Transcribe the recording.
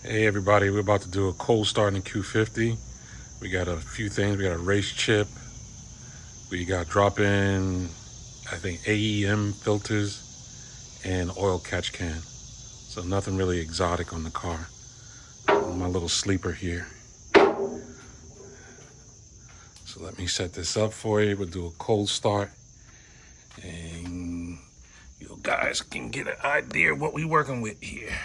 Hey everybody, we're about to do a cold start in Q50. We got a few things. We got a race chip. We got drop-in, I think AEM filters and oil catch can. So nothing really exotic on the car. My little sleeper here. So let me set this up for you. We'll do a cold start and you guys can get an idea of what we're working with here.